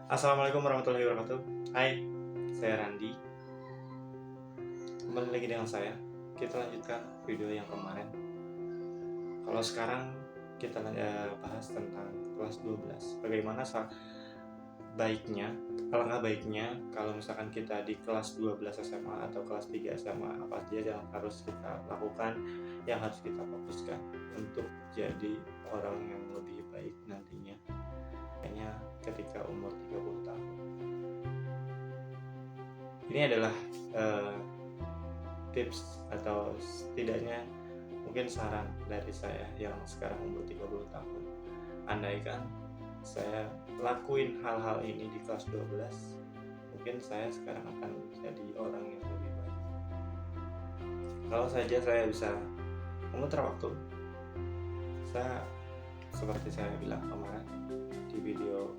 Assalamualaikum warahmatullahi wabarakatuh. Hai, saya Randi. Kembali lagi dengan saya. Kita lanjutkan video yang kemarin. Kalau sekarang kita bahas tentang kelas 12. Bagaimana baiknya, alangkah baiknya kalau misalkan kita di kelas 12 SMA atau kelas 3 SMA, apa saja yang harus kita lakukan, yang harus kita fokuskan untuk jadi orang yang lebih baik nantinya. Kayaknya ketika umur 30 tahun. Ini adalah tips atau setidaknya mungkin saran dari saya yang sekarang umur 30 tahun. Andaikan saya lakuin hal-hal ini di kelas 12, mungkin saya sekarang akan jadi orang yang lebih baik. Kalau saja saya bisa memutar waktu, saya seperti saya bilang kemarin di video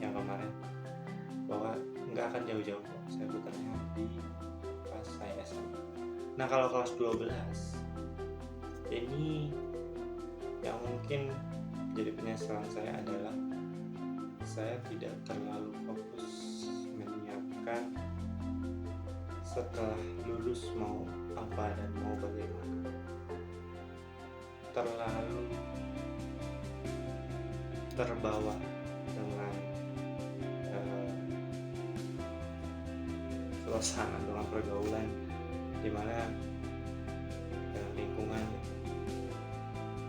yang kemarin, bahwa nggak akan jauh-jauh kok saya putarnya di pas saya SMA. Nah, kalau kelas 12 ini yang mungkin jadi penyesalan saya adalah saya tidak terlalu fokus menyiapkan setelah lulus mau apa dan mau bagaimana. Terlalu terbawa dengan suasana, dengan pergaulan di mana lingkungan,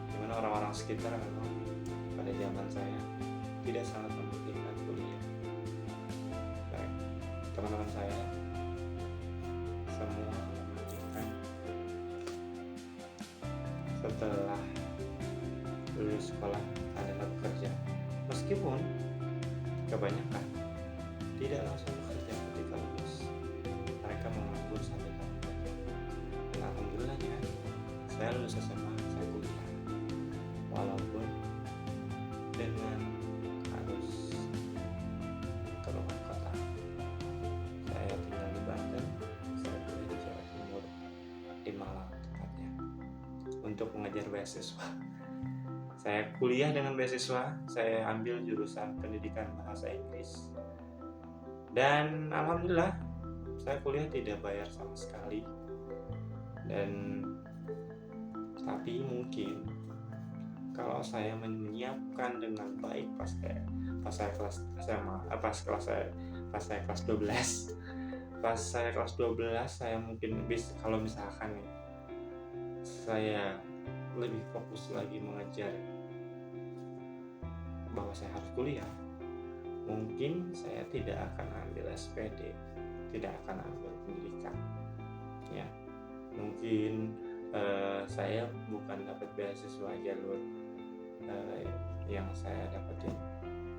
di mana orang-orang sekitar memang pada zaman saya tidak sangat membutuhkan kuliah. Baik, teman-teman saya semua mementingkan setelah lulus sekolah adalah bekerja, meskipun kebanyakan tidak langsung bekerja ketika lulus, mereka menganggur sampai tahun. Alhamdulillahnya saya lulus SMA, saya kuliah, walaupun dengan harus keluar kota. Saya tinggal di Banten, saya kuliah di Jawa Timur, di Malang tepatnya, untuk mengajar beasiswa. Saya kuliah dengan beasiswa, saya ambil jurusan pendidikan bahasa Inggris, dan alhamdulillah saya kuliah tidak bayar sama sekali. Dan tapi mungkin kalau saya menyiapkan dengan baik pas saya kelas SMA, pas saya kelas 12, saya mungkin kalau misalkan nih saya lebih fokus lagi mengejar bahwa saya harus kuliah, mungkin saya tidak akan ambil SPD, tidak akan ambil pendidikan, ya. Mungkin saya bukan dapat beasiswa jalur yang saya dapetin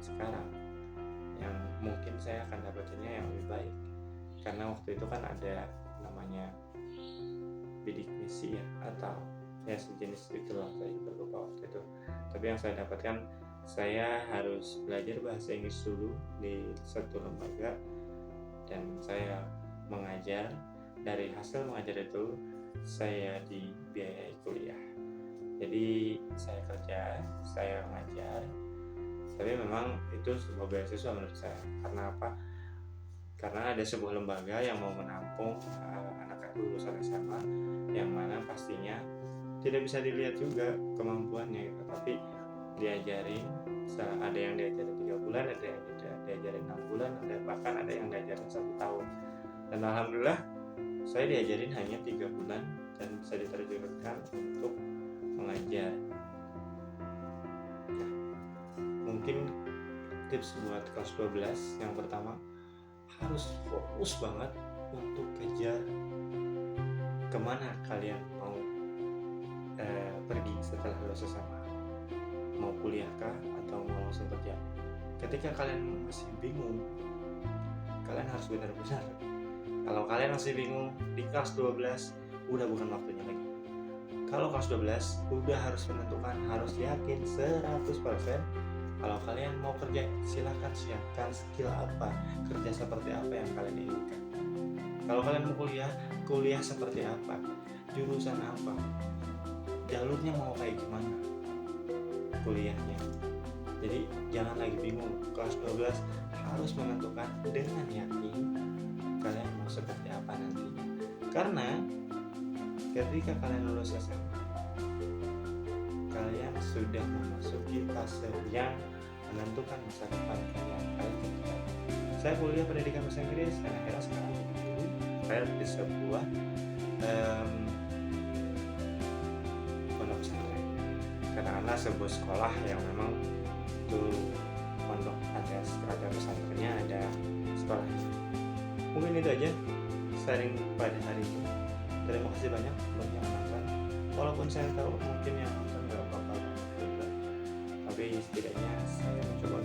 sekarang, yang mungkin saya akan dapetinnya yang lebih baik, karena waktu itu kan ada namanya bidik misi ya, atau ya sejenis itulah, saya juga lupa waktu itu. Tapi yang saya dapatkan, saya harus belajar bahasa Inggris dulu di satu lembaga, dan saya mengajar. Dari hasil mengajar itu saya dibiayai kuliah. Jadi saya kerja, saya mengajar, tapi memang itu sebuah beasiswa menurut saya. Karena apa? Karena ada sebuah lembaga yang mau menampung anak lulusan SMA, yang mana pastinya tidak bisa dilihat juga kemampuannya, tapi diajarin. Ada yang diajarin 3 bulan, ada yang diajarin 6 bulan, bahkan ada yang diajarin 1 tahun. Dan alhamdulillah saya diajarin hanya 3 bulan dan bisa diterjunkan untuk mengajar. Nah, mungkin tips buat kelas 12 yang pertama, harus fokus banget untuk kejar kemana kalian mau pergi setelah lulus SMA. Mau kuliah kah atau mau langsung kerja? Ketika kalian masih bingung, kalian harus benar-benar, kalau kalian masih bingung di kelas 12, udah bukan waktunya lagi. Kalau kelas 12 udah harus menentukan, harus yakin 100% kalau kalian mau kerja. Silahkan siapkan skill apa, kerja seperti apa yang kalian inginkan. Kalau kalian mau kuliah seperti apa, jurusan apa, jalurnya mau kayak gimana kuliahnya. Jadi jangan lagi bingung kelas 12 harus menentukan dengan yakin kalian mau seperti apa nantinya. Karena ketika kalian lulus SMA, kalian sudah memasuki fase yang menentukan masa depan kalian. Saya kuliah pendidikan bahasa Inggris dan akhirnya sekarang saya di sebuah pondok pesantren. Katakanlah sebuah sekolah yang memang itu pondok ada pesantrennya, ada sekolah. Mungkin itu aja sharing pada hari ini. Terima kasih banyak buat yang nonton. Walaupun saya tahu mungkin yang nonton gak bakal juga, tapi setidaknya saya mencoba